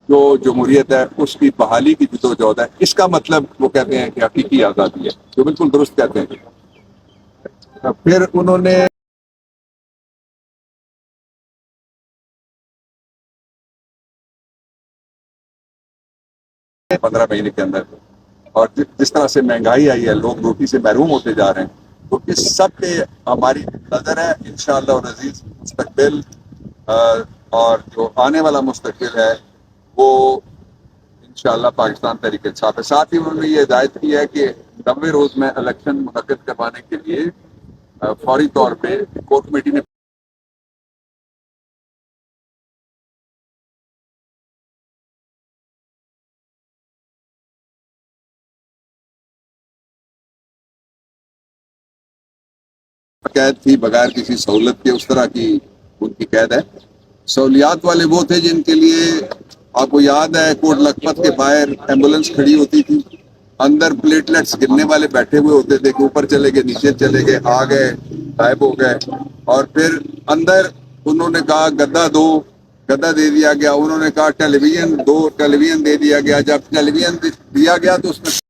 جو جمہوریت ہے اس کی بحالی کی جدوجہد ہے، اس کا مطلب وہ کہتے ہیں کہ حقیقی آزادی ہے، جو بالکل درست کہتے ہیں۔ پھر انہوں نے پندرہ مہینے کے اندر، اور جس طرح سے مہنگائی آئی ہے، لوگ روٹی سے محروم ہوتے جا رہے ہیں، تو اس سب پہ ہماری نظر ہے انشاءاللہ العزیز مستقبل اور جو آنے والا مستقبل ہے وہ انشاءاللہ پاکستان تحریک انصاف ہے۔ ساتھ ہی انہوں نے یہ ہدایت کی ہے کہ 90 روز میں الیکشن منعقد کروانے کے لیے فوری طور پہ کور کمیٹی نے قید تھی بغیر کسی سہولت کے، اس طرح کی ان کی قید ہے۔ سہولیات والے وہ تھے جن کے لیے آپ کو یاد ہے کوٹ لکھپت کے باہر ایمبولینس کھڑی ہوتی تھی، اندر پلیٹلیٹس گرنے والے بیٹھے ہوئے ہوتے تھے کہ اوپر چلے گئے، نیچے چلے گئے، آ گئے، غائب ہو گئے، اور پھر اندر انہوں نے کہا گدا دو، گدا دے دیا گیا، انہوں نے کہا ٹیلی ویژن دو، ٹیلی ویژن دے دیا گیا۔ جب ٹیلی ویژن دیا گیا تو اس میں